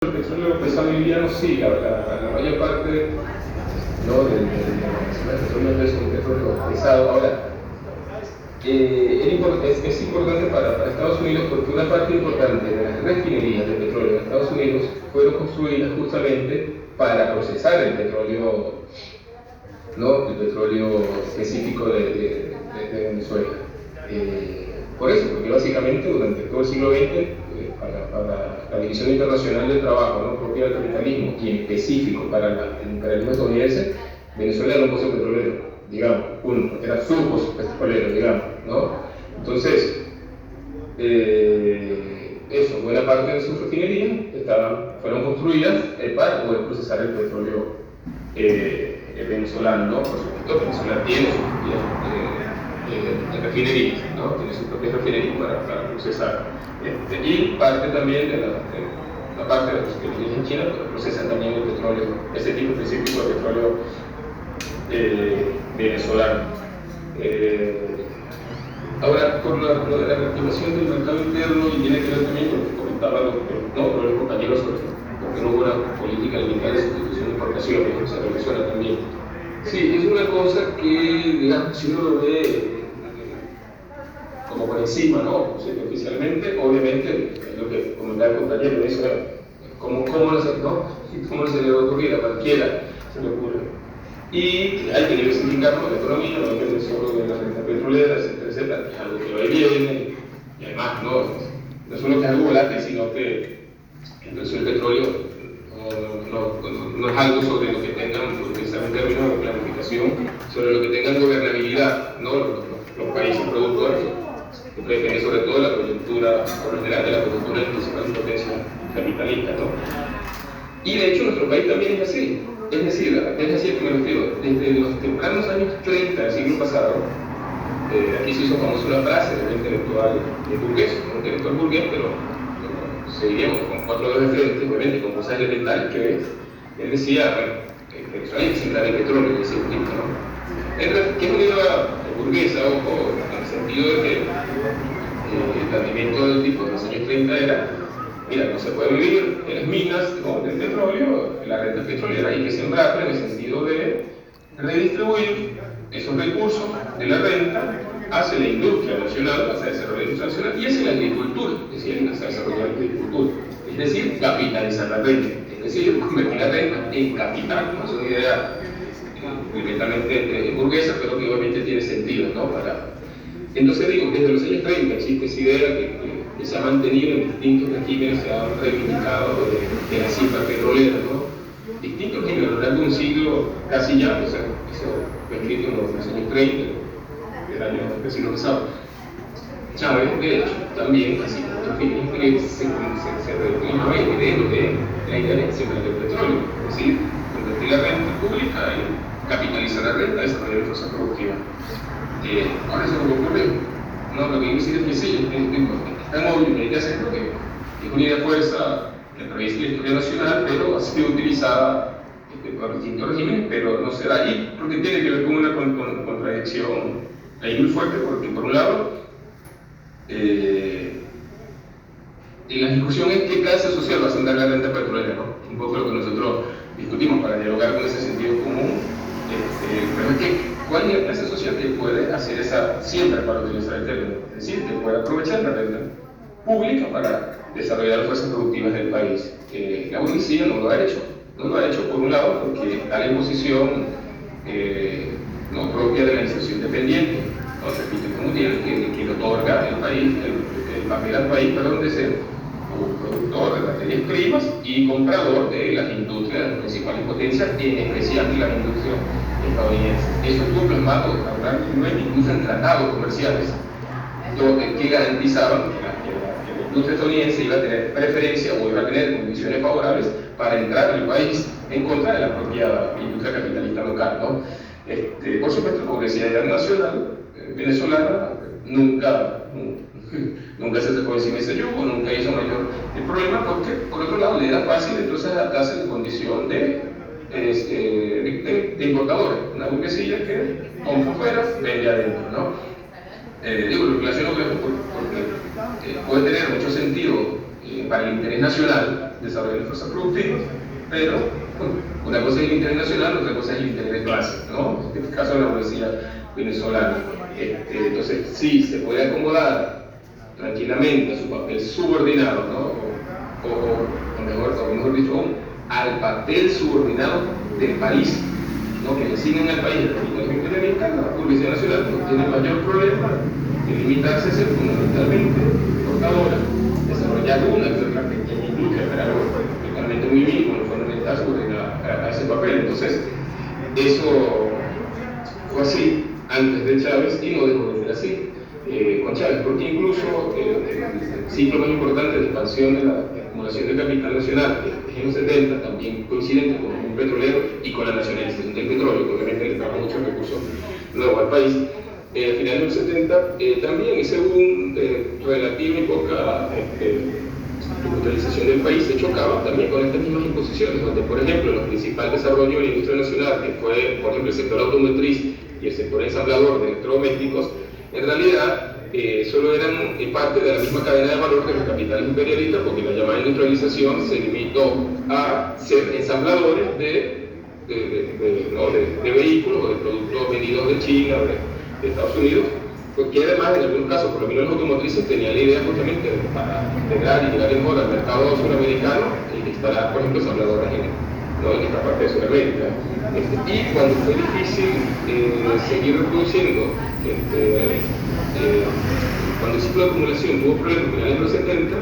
El petróleo pesado y liviano sí, la mayor parte ¿no? del petróleo es un petróleo pesado. Ahora, es importante para Estados Unidos porque una parte importante de las refinerías de petróleo de Estados Unidos fueron construidas justamente para procesar el petróleo, ¿no? El petróleo específico de Venezuela. Por eso, porque básicamente durante todo el siglo XX, para la División Internacional del Trabajo, ¿no? Propia del capitalismo y en específico para el imperialismo estadounidense, Venezuela era un pozo petrolero, digamos, era su pozo petrolero, digamos, ¿no? Entonces, eso, buena parte de sus refinerías fueron construidas para poder procesar el petróleo venezolano, ¿no? Por supuesto, Venezuela tiene sus refinerías, ¿no? Tiene sus propias refinerías para procesar. Y parte también de la parte de las refinerías en China procesan también el petróleo, ese tipo específico de petróleo venezolano. Ahora, por lo de la reactivación del mercado interno, y tiene que ver también con lo que comentaban los compañeros sobre por qué no hubo una política limitada de sustitución de importaciones, o sea, Venezuela también. Sí, es una cosa que, digamos, si uno lo ve como por encima, ¿no? Oficialmente, obviamente, lo que comentaba el compañero, eso era, ¿cómo no se le va a ocurrir a cualquiera? Se le ocurre. Y hay que diversificar la economía, no depende solo de la renta petrolera, etcétera, que es algo que va y viene, y además no solo que es algo volátil, sino que el precio del petróleo no es algo sobre lo que tengan, utilizar un término de planificación, sobre lo que tengan gobernabilidad, ¿no? Los países productores, que depende sobre todo de la coyuntura, por lo general de la coyuntura de la principal potencia capitalista, ¿no? Y de hecho nuestro país también es así. Es decir, que me refiero, desde los tempranos años 30 del siglo pasado, aquí se hizo famosa una frase de un intelectual burgués, un intelectual burgués, pero seguiríamos con 4 dedos de frente, obviamente con cosas elementales, que él decía, bueno, Venezuela hay que sembrar el petróleo, decía un tipo, ¿no? Que es una idea burguesa, ojo, en el sentido de que el planteamiento del tipo de los años 30 era: mira, no se puede vivir en las minas, ¿no? Del petróleo, en la renta petrolera, hay que sembrarla en el sentido de redistribuir esos recursos de la renta hacia la industria nacional, hacia el desarrollo de la industria nacional y hacia la agricultura, es decir, hacia el desarrollo de la agricultura. Es decir, capitalizar la renta, es decir, convertir la renta en capital. No es una idea completamente burguesa, pero que obviamente tiene sentido, ¿no? Entonces digo, desde los años 30 existe esa idea que se ha mantenido en distintos regímenes, se ha reivindicado de la cifra petrolera, ¿no? Distintos regímenes a lo largo de un siglo casi ya, o sea, eso fue escrito en los años 30 del año del siglo pasado. Chávez, de hecho, también, así como otros regímenes, se reclama el heredero de la injerencia del petróleo, es decir, convertir la renta pública y capitalizar la renta, desarrollar la fuerza productiva. Ahora eso no ocurre. No, lo que quiero decir es que sí, está móvil, hay que hacerlo, porque es una idea de fuerza que atraviesa la historia nacional, pero ha sido utilizada por distintos regímenes, pero no se da ahí, porque tiene que ver con una contradicción ahí muy fuerte, porque por un lado, la discusión es qué clase social va a sentar la renta petrolera, ¿no? Un poco lo que nosotros discutimos para dialogar con ese sentido común, pero es que ¿cuál es la clase social que puede hacer esa siembra, para utilizar el término? Es decir, que puede aprovechar la renta pública para desarrollar fuerzas productivas del país. La burguesía no lo ha hecho. No lo ha hecho, por un lado, porque está la imposición no propia de la inserción dependiente, ¿no? Repito, como tiene, que le otorga el país, el papel al país, perdón, de ser productor de materias primas y comprador de las industrias, de las principales potencias, en especial de las industrias estadounidenses. Eso estuvo plasmado a lo largo del XIX, incluso en tratados comerciales, que garantizaban que la industria estadounidense iba a tener preferencia o iba a tener condiciones favorables para entrar en el país en contra de la propia industria capitalista local, ¿no? Por supuesto, la Universidad Nacional venezolana nunca se sacó encima ese yugo, nunca hizo mayor el problema, porque por otro lado le era fácil entonces adaptarse en condición de importadores, una burguesía que compra afuera, vende adentro, ¿no? Digo, lo relaciono porque puede tener mucho sentido para el interés nacional, desarrollando fuerzas productivas, pero una cosa es el interés nacional, otra cosa es el interés de clase, ¿no? En este caso la universidad venezolana. Entonces, sí, se puede acomodar tranquilamente a su papel subordinado, ¿no? O mejor dicho aún, al papel subordinado del país, ¿no? Que le asignan al país el capitalismo imperialista. La Universidad Nacional no tiene mayor problema de limitarse a ser fundamentalmente portadora, desarrollar una que otra pequeña industria, pero algo totalmente muy mínimo, no fundamental subordinada a ese papel. Entonces, eso fue así antes de Chávez y no dejó de ser así con Chávez, porque incluso el ciclo más importante de expansión de la acumulación de capital nacional en los 70, también coincidente con un petrolero y con la nacionalización del petróleo, que obviamente le trajo muchos recursos nuevos al país. Al final de los 70 también ese boom relativa y poca industrialización del país se chocaba también con estas mismas imposiciones, donde por ejemplo el principal desarrollo de la industria nacional, que fue por ejemplo el sector automotriz y el sector ensamblador de electrodomésticos, en realidad solo eran parte de la misma cadena de valor de los capitales imperialistas, porque la llamada industrialización se limitó a ser ensambladores de vehículos o de productos vendidos de China o de Estados Unidos, porque además en algunos casos, por lo menos los automotrices tenían la idea justamente para integrar y llegar mejor al mercado suramericano y instalar, por ejemplo, ensambladoras en esta parte de Sudamérica. Y cuando fue difícil seguir reproduciendo, cuando el ciclo de acumulación tuvo problemas en el año 70,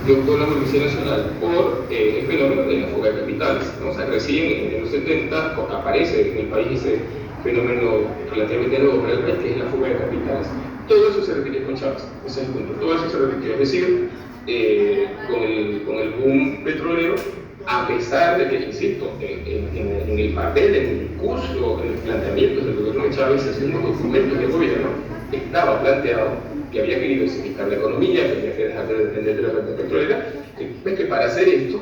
que optó la Universidad Nacional por el fenómeno de la fuga de capitales, ¿no? O sea, recién en los 70 aparece en el país ese fenómeno relativamente nuevo, que es la fuga de capitales. Todo eso se repitió con Chávez, ese es el punto. Todo eso se repitió, es decir, con el boom petrolero, a pesar de que, insisto, en el papel, en el discurso, en los planteamientos del gobierno de Chávez, en los documentos del gobierno, estaba planteado que había que diversificar la economía, que había que dejar de depender de la renta petrolera, que para hacer esto,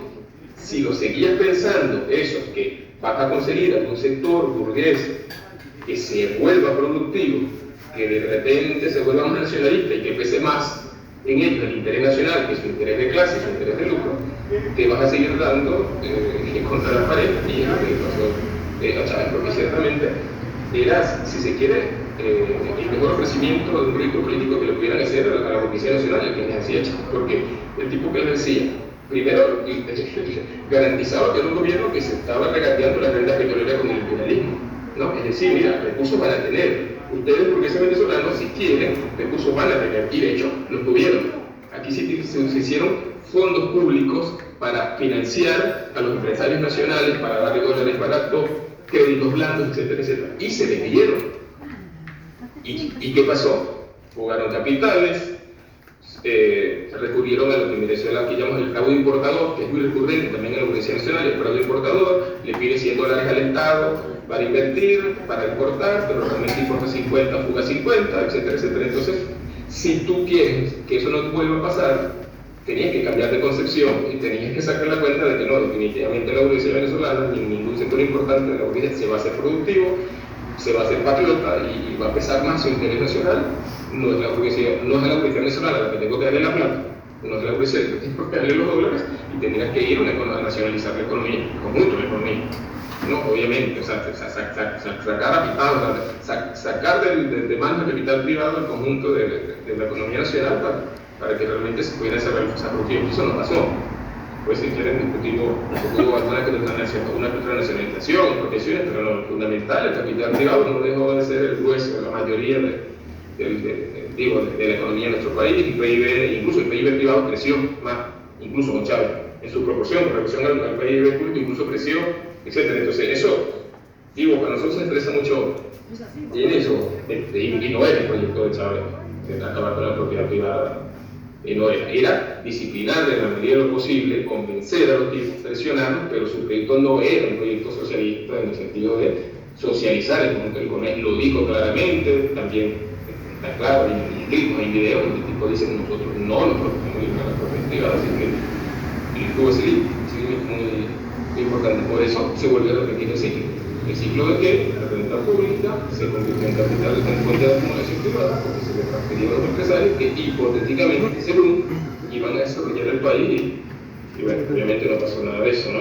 si lo seguías pensando, eso, que vas a conseguir algún sector burgués que se vuelva productivo, que de repente se vuelva más nacionalista y que pese más en ellos el interés nacional, que es su interés de clase, su interés de lucro, te vas a seguir dando contra la pared, y es lo que pasó a Chávez, porque ciertamente era, si se quiere, el mejor ofrecimiento de un proyecto político que le pudieran hacer a la Policía Nacional, el que les hacía Chávez, porque el tipo que les decía, primero, garantizaba que era un gobierno que se estaba regateando la renta petrolera con el imperialismo, ¿no? Es decir, mira, recursos van a tener, ustedes burgueses venezolanos, si quieren, recursos van a tener, y de hecho los tuvieron. Aquí se hicieron fondos públicos para financiar a los empresarios nacionales, para darle dólares baratos, créditos blandos, etcétera, etcétera. Y se les dieron. ¿Y qué pasó? Jugaron capitales, recurrieron a lo que en Venezuela aquí llamamos el fraude importador, que es muy recurrente también en la Universidad Nacional. El fraude importador le pide $100 al Estado para invertir, para importar, pero realmente importa 50, fuga 50, etcétera, etcétera. Entonces, si tú quieres que eso no te vuelva a pasar, tenías que cambiar de concepción y tenías que sacar la cuenta de que no, definitivamente la burguesía venezolana, ni ningún sector importante de la burguesía se va a hacer productivo, se va a hacer patriota y va a pesar más su interés nacional. No es la burguesía venezolana a la que tengo que darle la plata, no es la burguesía que tengo que darle los dólares, y tendrías que ir a nacionalizar la economía, conjunto de la economía. No, obviamente, o sea, sacar de manos del capital privado el conjunto de la economía nacional para que realmente se pudiera desarrollar la fuerza productiva. Eso no pasó. Pues si quieren discutir hubo una nacionalización, protecciones, pero lo fundamental, el capital privado no dejó de ser el grueso de la mayoría de la economía de nuestro país. El PIB, incluso el PIB privado creció más, incluso con Chávez, en su proporción, con relación al PIB público, incluso creció, etc. Entonces eso, para nosotros se interesa mucho en eso, y no era el proyecto de Chávez de acabar con la propiedad privada. No era disciplinar en la medida de lo posible, convencer a los tipos, presionarlos, pero su proyecto no era un proyecto socialista en el sentido de socializar el conjunto del comercio. Lo dijo claramente, también está claro, hay videos donde el tipo dice que nosotros no nos proponemos ir a la propiedad privada, así que tuvo ese límite muy importante. Por eso se volvió a repetir el ciclo de que la renta pública se convirtió en capital en fuente de acumulación privada, porque se le transfirió a los empresarios que hipotéticamente ese boom iban a desarrollar el país y y bueno, obviamente no pasó nada de eso, ¿no?